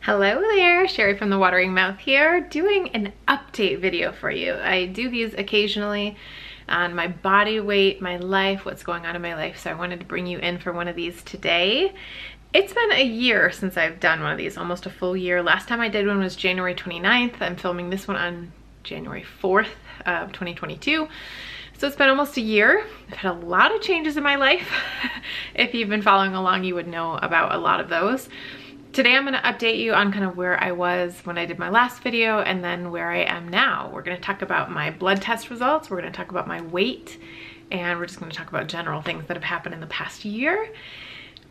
Hello there, Cheri from the Watering Mouth here, doing an update video for you. I do these occasionally on my body weight, my life, what's going on in my life, so I wanted to bring you in for one of these today. It's been a year since I've done one of these, almost a full year. Last time I did one was January 29th. I'm filming this one on January 4th of 2022. So it's been almost a year. I've had a lot of changes in my life. If you've been following along, you would know about a lot of those. Today I'm going to update you on kind of where I was when I did my last video and then where I am now. We're going to talk about my blood test results, we're going to talk about my weight, and we're just going to talk about general things that have happened in the past year.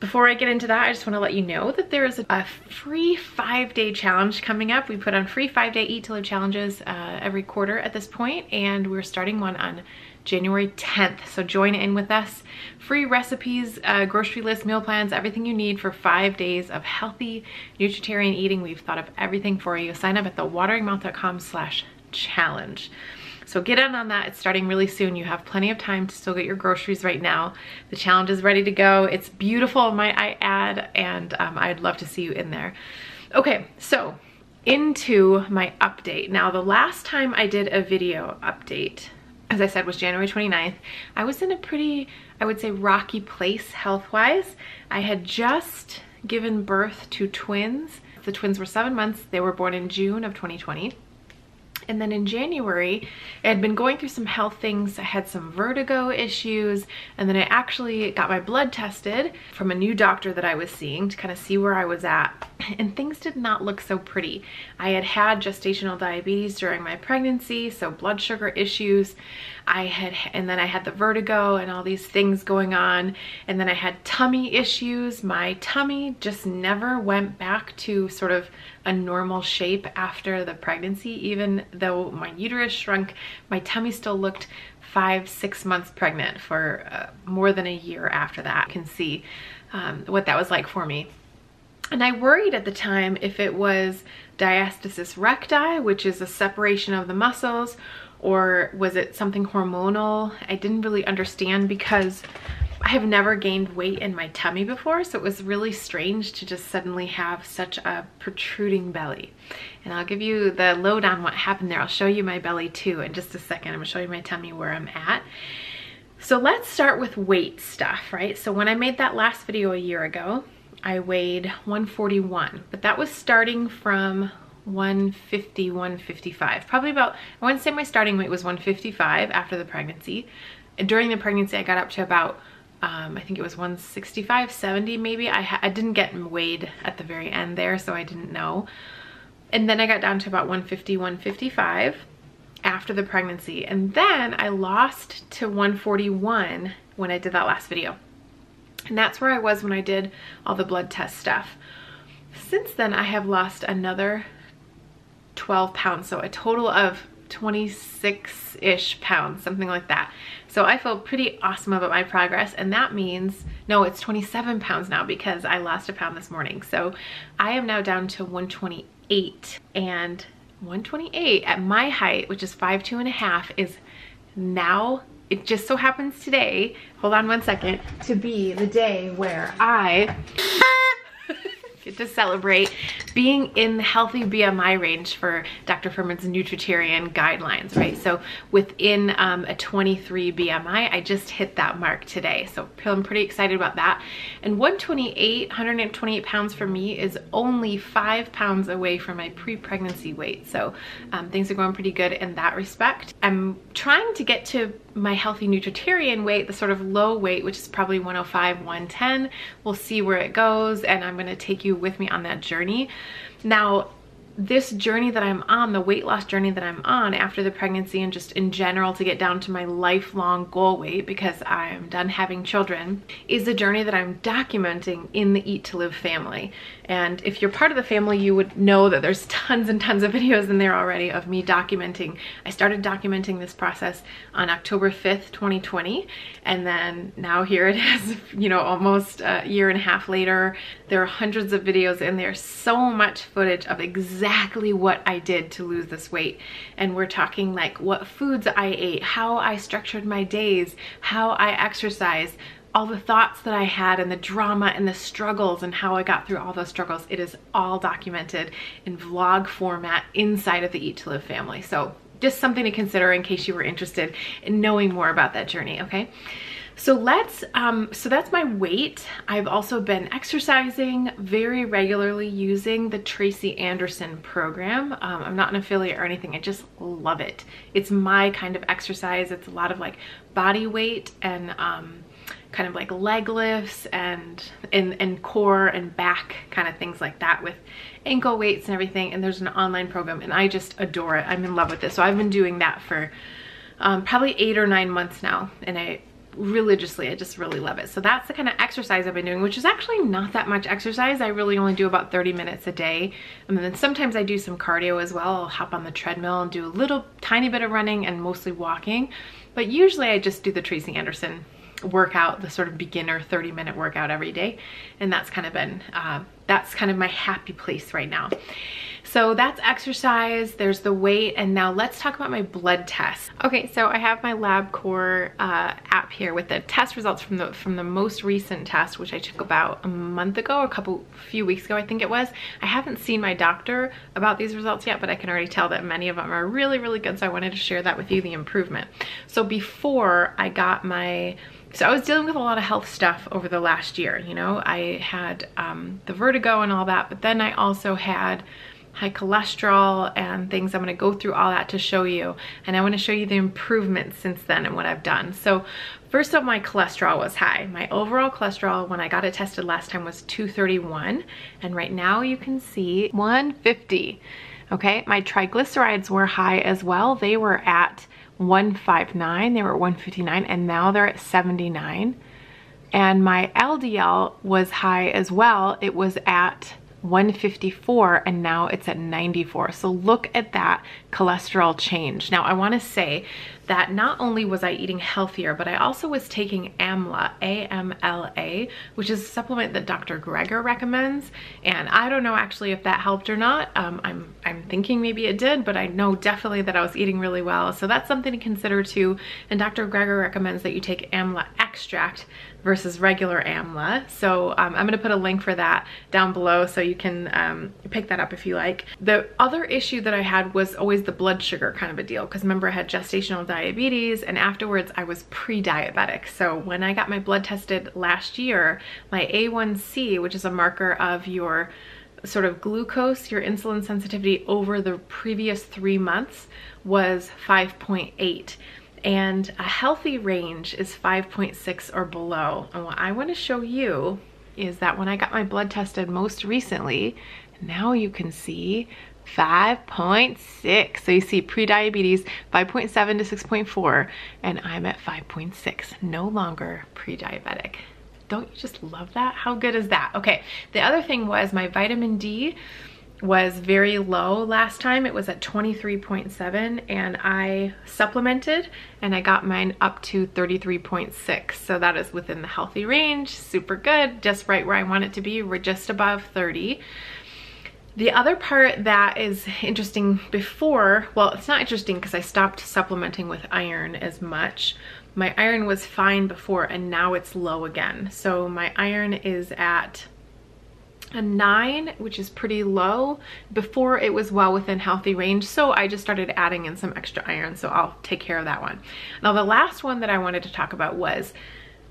Before I get into that, I just want to let you know that there is a free 5-day challenge coming up. We put on free 5-day Eat to Live challenges every quarter at this point, and we're starting one on January 10th. So join in with us. Free recipes, grocery list, meal plans, everything you need for 5 days of healthy Nutritarian eating. We've thought of everything for you. Sign up at thewateringmouth.com/challenge. So get in on that. It's starting really soon. You have plenty of time to still get your groceries right now. The challenge is ready to go. It's beautiful, might I add, and I'd love to see you in there. Okay, so into my update. Now, the last time I did a video update, as I said, was January 29th. I was in a pretty, I would say, rocky place health-wise. I had just given birth to twins. The twins were 7 months. They were born in June of 2020. And then in January, I had been going through some health things. I had some vertigo issues, and then I actually got my blood tested from a new doctor that I was seeing to kind of see where I was at. And things did not look so pretty. I had had gestational diabetes during my pregnancy, so blood sugar issues. And then I had the vertigo and all these things going on. And then I had tummy issues. My tummy just never went back to sort of a normal shape after the pregnancy. Even though my uterus shrunk, my tummy still looked 5-6 months pregnant for more than a year after that. You can see what that was like for me. And I worried at the time if it was Diastasis Recti, which is a separation of the muscles, or was it something hormonal? I didn't really understand because I have never gained weight in my tummy before, so it was really strange to just suddenly have such a protruding belly. And I'll give you the lowdown on what happened there. I'll show you my belly too in just a second. I'm gonna show you my tummy where I'm at. So let's start with weight stuff, right? So when I made that last video a year ago, I weighed 141, but that was starting from 150, 155. Probably about, I wouldn't say my starting weight was 155 after the pregnancy. And during the pregnancy, I got up to about, I think it was 165, 70 maybe. I didn't get weighed at the very end there, so I didn't know. And then I got down to about 150, 155 after the pregnancy. And then I lost to 141 when I did that last video. And that's where I was when I did all the blood test stuff. Since then, I have lost another 12 pounds, so a total of 26-ish pounds, something like that. So I feel pretty awesome about my progress, and that means, no, it's 27 pounds now because I lost a pound this morning. So I am now down to 128, and 128 at my height, which is 5'2½", is now, it just so happens today, hold on one second, to be the day where I get to celebrate being in the healthy BMI range for Dr. Fuhrman's Nutritarian guidelines, right? So within a 23 BMI, I just hit that mark today. So I'm pretty excited about that. And 128 pounds for me is only 5 pounds away from my pre-pregnancy weight. So things are going pretty good in that respect. I'm trying to get to my healthy Nutritarian weight, the sort of low weight, which is probably 105, 110. We'll see where it goes, and I'm gonna take you with me on that journey. Now, this journey that I'm on, the weight loss journey that I'm on after the pregnancy and just in general to get down to my lifelong goal weight because I am done having children, is a journey that I'm documenting in the Eat to Live family. And if you're part of the family, you would know that there's tons and tons of videos in there already of me documenting. I started documenting this process on October 5th, 2020. And then now here it is, you know, almost a year and a half later. There are hundreds of videos in there, so much footage of exactly what I did to lose this weight. And we're talking like what foods I ate, how I structured my days, how I exercised, all the thoughts that I had and the drama and the struggles and how I got through all those struggles. It is all documented in vlog format inside of the Eat to Live family. So just something to consider in case you were interested in knowing more about that journey, okay? So so that's my weight. I've also been exercising very regularly using the Tracy Anderson program. I'm not an affiliate or anything. I just love it. It's my kind of exercise. It's a lot of like body weight and kind of like leg lifts and core and back kind of things like that with ankle weights and everything. And there's an online program and I just adore it. I'm in love with this. So I've been doing that for probably 8 or 9 months now, and I just really love it. So that's the kind of exercise I've been doing, which is actually not that much exercise. I really only do about 30 minutes a day. And then sometimes I do some cardio as well. I'll hop on the treadmill and do a little tiny bit of running and mostly walking. But usually I just do the Tracy Anderson workout, the sort of beginner 30-minute workout every day. And that's kind of been, that's kind of my happy place right now. So that's exercise, there's the weight, and now let's talk about my blood test. Okay, so I have my LabCorp app here with the test results from the most recent test, which I took about a month ago, few weeks ago, I think it was. I haven't seen my doctor about these results yet, but I can already tell that many of them are really, really good, so I wanted to share that with you, the improvement. So before I got so I was dealing with a lot of health stuff over the last year, you know. I had the vertigo and all that, but then I also had high cholesterol and things. I'm going to go through all that to show you, and I want to show you the improvements since then and what I've done. So first of all, my cholesterol was high. My overall cholesterol when I got it tested last time was 231, and right now you can see 150. Okay, my triglycerides were high as well. They were at 159, they were at 159, and now they're at 79. And my LDL was high as well. It was at 154 and now it's at 94. So look at that cholesterol change. Now I want to say that not only was I eating healthier, but I also was taking AMLA, A-M-L-A, which is a supplement that Dr. Greger recommends. And I don't know actually if that helped or not. I'm thinking maybe it did, but I know definitely that I was eating really well. So that's something to consider too. And Dr. Greger recommends that you take AMLA extract versus regular AMLA. So I'm going to put a link for that down below so you can pick that up if you like. The other issue that I had was always the blood sugar kind of a deal, because remember I had gestational diabetes and afterwards I was pre-diabetic. So when I got my blood tested last year, my A1C, which is a marker of your sort of glucose, your insulin sensitivity over the previous 3 months, was 5.8. And a healthy range is 5.6 or below. And what I want to show you is that when I got my blood tested most recently, now you can see 5.6. So you see pre-diabetes 5.7 to 6.4, and I'm at 5.6, no longer pre-diabetic. Don't you just love that? How good is that? Okay, the other thing was my vitamin D was very low last time. It was at 23.7, and I supplemented and I got mine up to 33.6. So that is within the healthy range, super good, just right where I want it to be. We're just above 30. The other part that is interesting well, it's not interesting because I stopped supplementing with iron as much. My iron was fine before and now it's low again. So my iron is at a 9, which is pretty low. Before it was well within healthy range, so I just started adding in some extra iron, so I'll take care of that one. Now the last one that I wanted to talk about was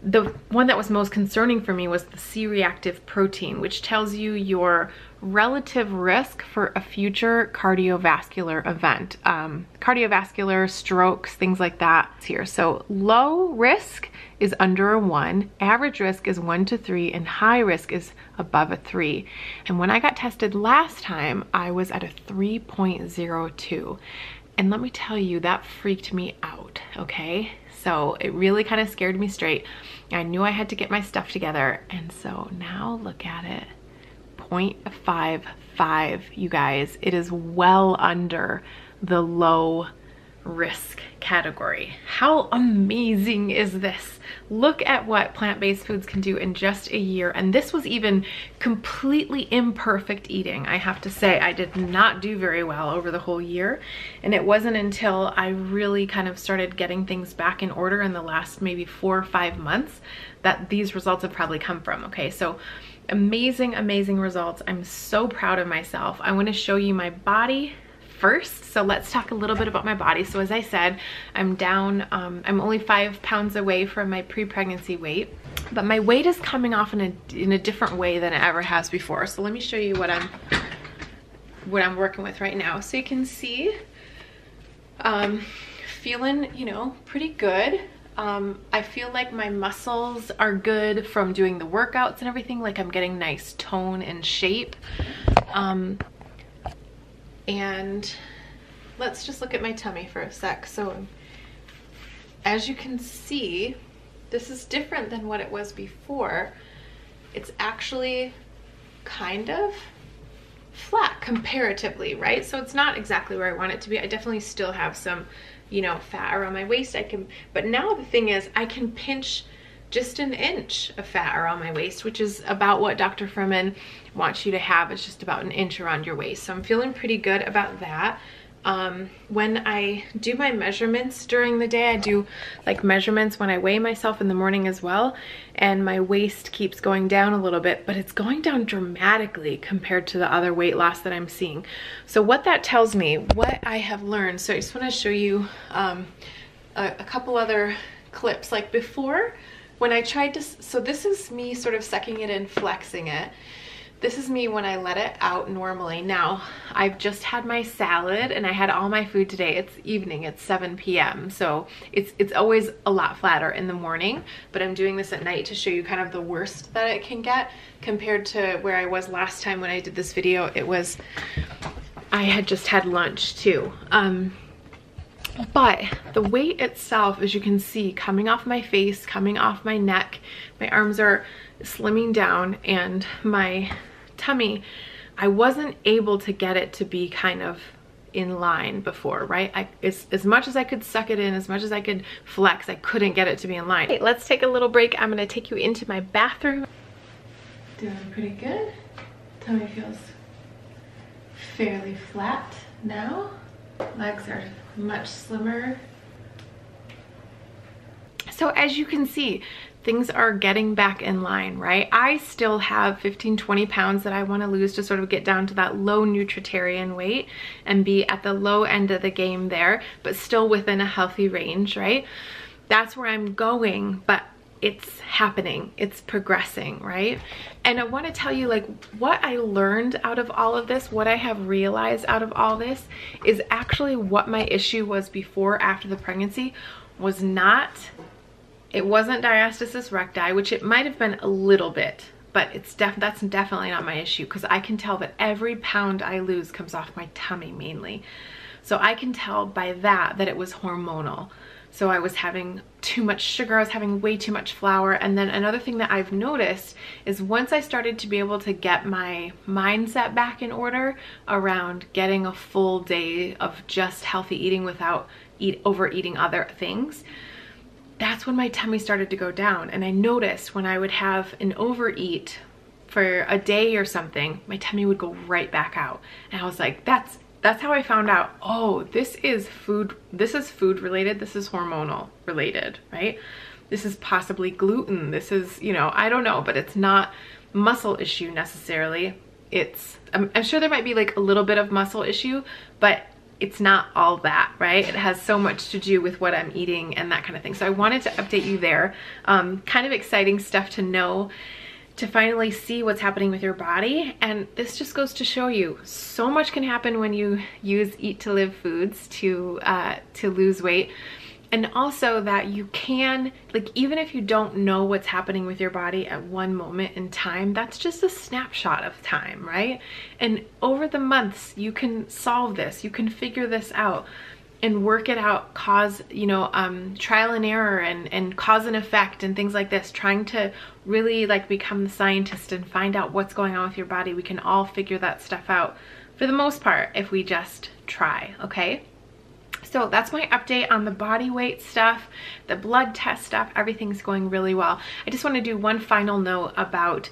the one that was most concerning for me was the C-Reactive Protein, which tells you your relative risk for a future cardiovascular event. Cardiovascular, strokes, things like that here. So low risk is under a 1, average risk is 1 to 3, and high risk is above a 3. And when I got tested last time, I was at a 3.02. And let me tell you, that freaked me out, okay? So it really kind of scared me straight. I knew I had to get my stuff together. And so now look at it, 0.55, you guys. It is well under the low risk category. How amazing is this? Look at what plant-based foods can do in just a year. And this was even completely imperfect eating. I have to say, I did not do very well over the whole year. And it wasn't until I really kind of started getting things back in order in the last maybe 4 or 5 months that these results have probably come from. Okay, so amazing, amazing results. I'm so proud of myself. I want to show you my body first. So let's talk a little bit about my body. So as I said, I'm down, I'm only 5 pounds away from my pre-pregnancy weight, but my weight is coming off in a different way than it ever has before. So let me show you what I'm working with right now. So you can see, feeling, you know, pretty good. I feel like my muscles are good from doing the workouts and everything. Like I'm getting nice tone and shape. And let's just look at my tummy for a sec. So as you can see, this is different than what it was before. It's actually kind of flat comparatively, right? So it's not exactly where I want it to be. I definitely still have some, you know, fat around my waist. But now the thing is, I can pinch just an inch of fat around my waist, which is about what Dr. Furman wants you to have. It's just about an inch around your waist. So I'm feeling pretty good about that. When I do my measurements during the day, I do like measurements when I weigh myself in the morning as well, and my waist keeps going down a little bit, but it's going down dramatically compared to the other weight loss that I'm seeing. So what that tells me, what I have learned, so I just want to show you a couple other clips. Like before, when I tried to, so this is me sort of sucking it in, flexing it. This is me when I let it out normally. Now, I've just had my salad and I had all my food today. It's evening, it's 7 p.m. So it's always a lot flatter in the morning, but I'm doing this at night to show you kind of the worst that it can get compared to where I was last time when I did this video. I had just had lunch too. But the weight itself, as you can see, coming off my face, coming off my neck, my arms are slimming down, and my tummy, I wasn't able to get it to be kind of in line before, right? As much as I could suck it in, as much as I could flex, I couldn't get it to be in line. Okay, let's take a little break. I'm gonna take you into my bathroom. Doing pretty good. Tummy feels fairly flat now. Legs are much slimmer. So as you can see, things are getting back in line, right? I still have 15-20 pounds that I want to lose to sort of get down to that low Nutritarian weight and be at the low end of the game there, but still within a healthy range, right? That's where I'm going, but it's happening, it's progressing, right? And I want to tell you, like, what I learned out of all of this, what I have realized out of all this is actually what my issue was before, after the pregnancy, was not, it wasn't diastasis recti, which it might have been a little bit, but that's definitely not my issue, because I can tell that every pound I lose comes off my tummy mainly. So I can tell by that it was hormonal. So I was having too much sugar, I was having way too much flour. And then another thing that I've noticed is once I started to be able to get my mindset back in order around getting a full day of just healthy eating without overeating other things, that's when my tummy started to go down. And I noticed when I would have an overeat for a day or something, my tummy would go right back out. And I was like, that's how I found out, oh, this is food related, this is hormonal related, right? This is possibly gluten, this is, you know, I don't know, but it's not muscle issue necessarily. I'm sure there might be like a little bit of muscle issue, but it's not all that, right? It has so much to do with what I'm eating and that kind of thing. So I wanted to update you there. Kind of exciting stuff to know, to finally see what's happening with your body. And this just goes to show you so much can happen when you use eat to live foods to lose weight. And also that you can, like, even if you don't know what's happening with your body at one moment in time, that's just a snapshot of time, right? And over the months, you can solve this, you can figure this out and work it out, cause, you know, trial and error and cause and effect and things like this, trying to really like become the scientist and find out what's going on with your body. We can all figure that stuff out for the most part if we just try, okay? So that's my update on the body weight stuff, the blood test stuff. Everything's going really well. I just want to do one final note about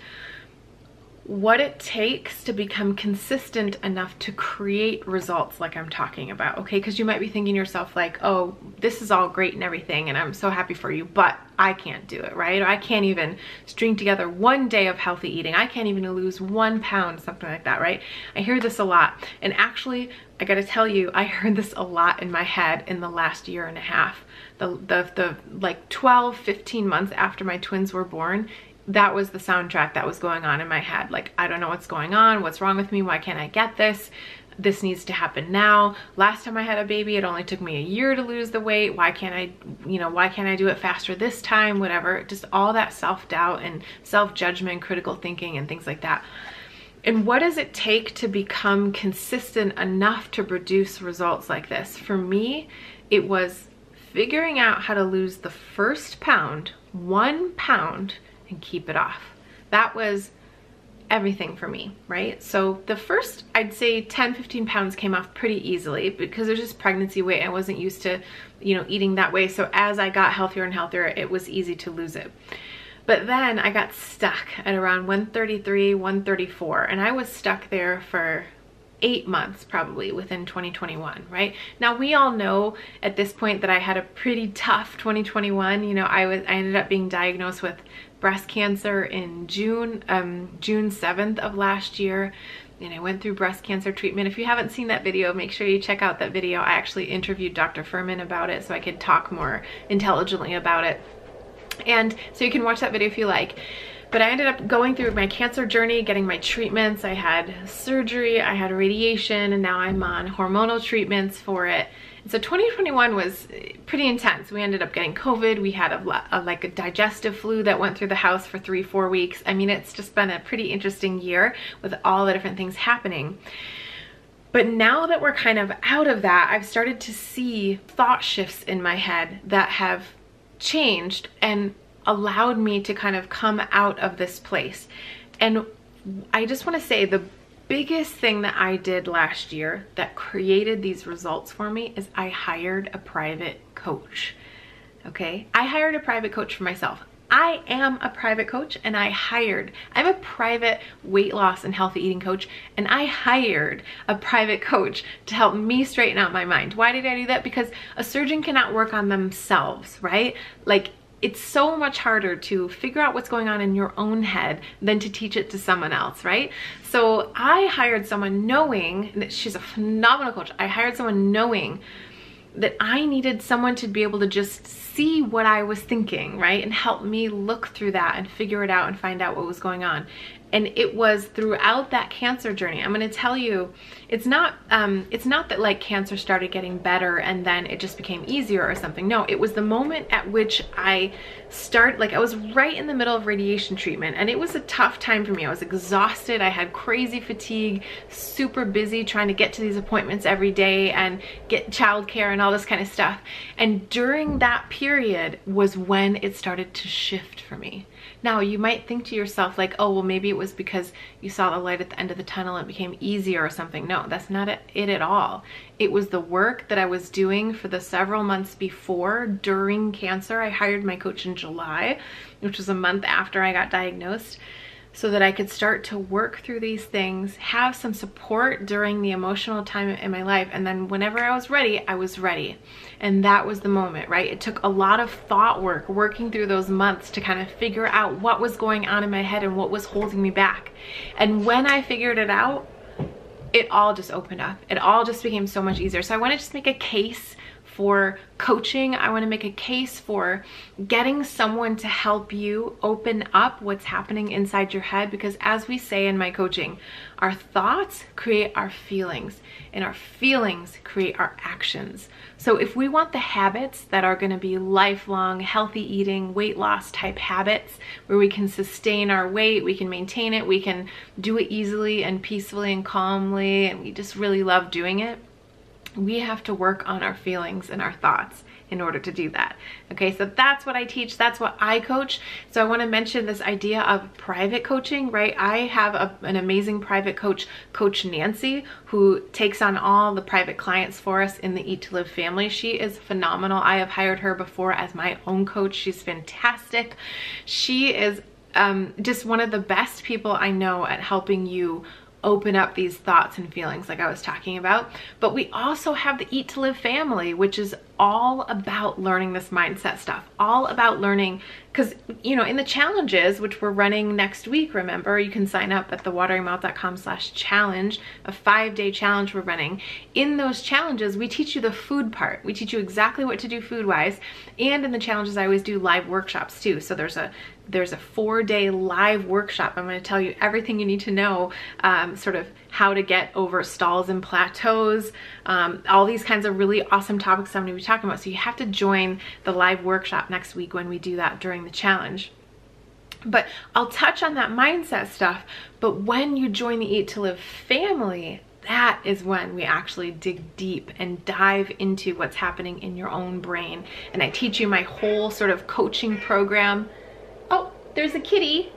what it takes to become consistent enough to create results like I'm talking about, okay? Because you might be thinking to yourself like, oh, this is all great and everything, and I'm so happy for you, but I can't do it, right? Or I can't even string together one day of healthy eating. I can't even lose 1 pound, something like that, right? I hear this a lot. And actually, I gotta tell you, I heard this a lot in my head in the last year and a half. The like 12, 15 months after my twins were born, that was the soundtrack that was going on in my head. Like, I don't know what's going on. What's wrong with me? Why can't I get this? This needs to happen now. Last time I had a baby, it only took me a year to lose the weight. Why can't I, why can't I do it faster this time? Whatever. Just all that self-doubt and self-judgment, critical thinking and things like that. And what does it take to become consistent enough to produce results like this? For me, it was figuring out how to lose the first pound, 1 pound, and keep it off. That was everything for me, right? So the first, I'd say 10, 15 pounds came off pretty easily because it was just pregnancy weight. I wasn't used to, eating that way. So as I got healthier and healthier, it was easy to lose it. But then I got stuck at around 133, 134, and I was stuck there for 8 months probably within 2021, right? Now we all know at this point that I had a pretty tough 2021. I ended up being diagnosed with breast cancer in June 7th of last year, and I went through breast cancer treatment. If you haven't seen that video, make sure you check out that video. I actually interviewed Dr. Furman about it so I could talk more intelligently about it. And so you can watch that video if you like. But I ended up going through my cancer journey, getting my treatments. I had surgery, I had radiation, and now I'm on hormonal treatments for it. And so 2021 was pretty intense. We ended up getting COVID. We had like a digestive flu that went through the house for 3-4 weeks. I mean, it's just been a pretty interesting year with all the different things happening. But now that we're kind of out of that, I've started to see thought shifts in my head that have changed and allowed me to kind of come out of this place. And I just want to say the biggest thing that I did last year that created these results for me is I hired a private coach. Okay, I hired a private coach for myself. I am a private coach, and I'm a private weight loss and healthy eating coach, and I hired a private coach to help me straighten out my mind. Why did I do that? Because a surgeon cannot work on themselves, right? Like, it's so much harder to figure out what's going on in your own head than to teach it to someone else, right? So I hired someone knowing that she's a phenomenal coach. I hired someone knowing that I needed someone to be able to just see what I was thinking, right? And help me look through that and figure it out and find out what was going on. And it was throughout that cancer journey. I'm gonna tell you, it's not that like cancer started getting better and then it just became easier or something. No, it was the moment at which I was right in the middle of radiation treatment, and it was a tough time for me. I was exhausted, I had crazy fatigue, super busy trying to get to these appointments every day and get childcare and all this kind of stuff. And during that period was when it started to shift for me. Now, you might think to yourself like, oh, well, maybe it was because you saw the light at the end of the tunnel and it became easier or something. No, that's not it at all. It was the work that I was doing for the several months before, during cancer. I hired my coach in July, which was a month after I got diagnosed, so that I could start to work through these things, have some support during the emotional time in my life, and then whenever I was ready, I was ready. And that was the moment, right? It took a lot of thought work, working through those months to kind of figure out what was going on in my head and what was holding me back. And when I figured it out, it all just opened up. It all just became so much easier. So I want to just make a case for coaching. I want to make a case for getting someone to help you open up what's happening inside your head, because as we say in my coaching, our thoughts create our feelings, and our feelings create our actions. So if we want the habits that are going to be lifelong, healthy eating, weight loss type habits, where we can sustain our weight, we can maintain it, we can do it easily and peacefully and calmly, and we just really love doing it, We have to work on our feelings and our thoughts in order to do that. Okay, so that's what I teach, that's what I coach. So I want to mention this idea of private coaching, right? I have an amazing private coach, Coach Nancy, who takes on all the private clients for us in the Eat to Live family. She is phenomenal. I have hired her before as my own coach. She's fantastic. She is just one of the best people I know at helping you open up these thoughts and feelings like I was talking about. But we also have the Eat to Live family, which is all about learning this mindset stuff, all about learning, because, you know, in the challenges, which we're running next week, remember, you can sign up at thewateringmouth.com/challenge, a 5-day challenge we're running. In those challenges, we teach you the food part. We teach you exactly what to do food-wise. And in the challenges, I always do live workshops too. So there's a 4-day live workshop. I'm going to tell you everything you need to know, sort of how to get over stalls and plateaus, all these kinds of really awesome topics I'm going to be talking about. So you have to join the live workshop next week when we do that during the challenge. But I'll touch on that mindset stuff. But when you join the Eat to Live family, that is when we actually dig deep and dive into what's happening in your own brain. And I teach you my whole sort of coaching program. Oh, there's a kitty.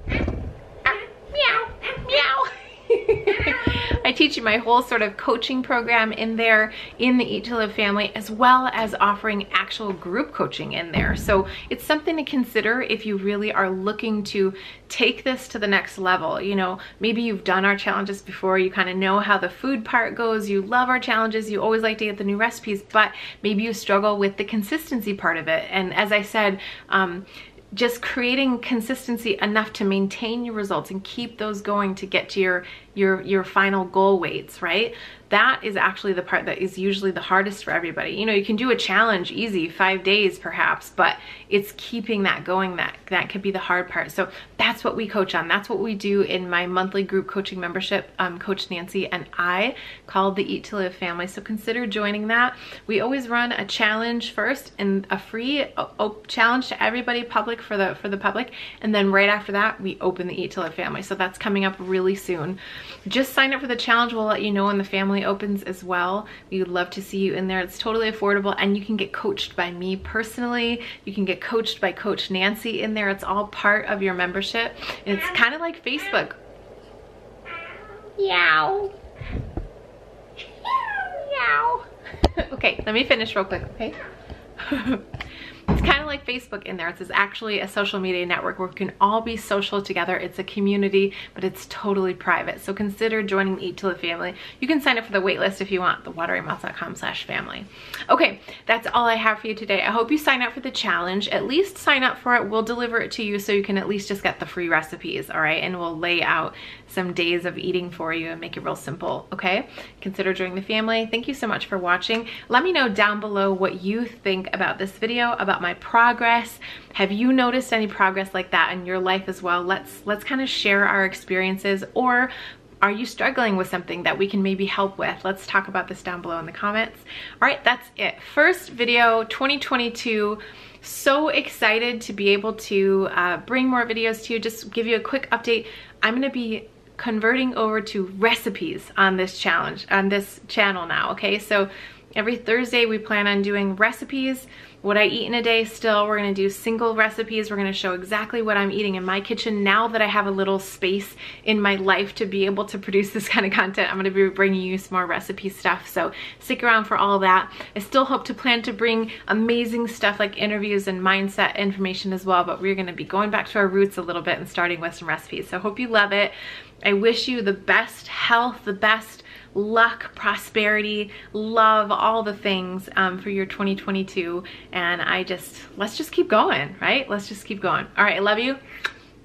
Meow, meow. I teach you my whole sort of coaching program in there in the Eat to Live family, as well as offering actual group coaching in there. So it's something to consider if you really are looking to take this to the next level. You know, maybe you've done our challenges before, you kind of know how the food part goes, you love our challenges, you always like to get the new recipes, but maybe you struggle with the consistency part of it. And as I said, just creating consistency enough to maintain your results and keep those going to get to your final goal weights, right? That is actually the part that is usually the hardest for everybody. You know, you can do a challenge easy, 5 days perhaps, but it's keeping that going that could be the hard part. So that's what we coach on. That's what we do in my monthly group coaching membership, Coach Nancy and I, called the Eat to Live family. So consider joining that. We always run a challenge first, and a free challenge to everybody, public for the public, and then right after that we open the Eat to Live family. So that's coming up really soon. Just sign up for the challenge. We'll let you know when the family opens as well. We would love to see you in there. It's totally affordable, and you can get coached by me personally. You can get coached by Coach Nancy in there. It's all part of your membership. It's kind of like Facebook. Meow. Meow. Okay, let me finish real quick, okay? It's kind of like Facebook in there. It's actually a social media network where we can all be social together. It's a community, but it's totally private. So consider joining the Eat to Live family. You can sign up for the wait list if you want, thewateringmouth.com/family. Okay, that's all I have for you today. I hope you sign up for the challenge. At least sign up for it. We'll deliver it to you so you can at least just get the free recipes, all right? And we'll lay out some days of eating for you and make it real simple, okay? Consider joining the family. Thank you so much for watching. Let me know down below what you think about this video, about my progress. Have you noticed any progress like that in your life as well? Let's kind of share our experiences, or are you struggling with something that we can maybe help with? Let's talk about this down below in the comments. All right, that's it. First video 2022. So excited to be able to bring more videos to you. Just give you a quick update. I'm gonna be converting over to recipes on this challenge, on this channel now, okay? So every Thursday we plan on doing recipes, what I eat in a day still. We're gonna do single recipes. We're gonna show exactly what I'm eating in my kitchen now that I have a little space in my life to be able to produce this kind of content. I'm gonna be bringing you some more recipe stuff, so stick around for all that. I still hope to plan to bring amazing stuff like interviews and mindset information as well, but we're gonna be going back to our roots a little bit and starting with some recipes. So I hope you love it. I wish you the best health, the best luck, prosperity, love, all the things for your 2022. And let's just keep going, right? Let's just keep going. All right, I love you.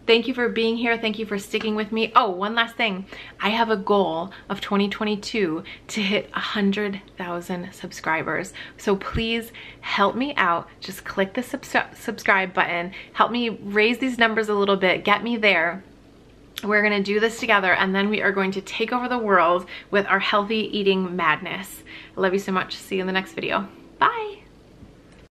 Thank you for being here. Thank you for sticking with me. Oh, one last thing. I have a goal of 2022 to hit 100,000 subscribers. So please help me out. Just click the subscribe button. Help me raise these numbers a little bit. Get me there. We're gonna do this together, and then we are going to take over the world with our healthy eating madness. I love you so much. See you in the next video.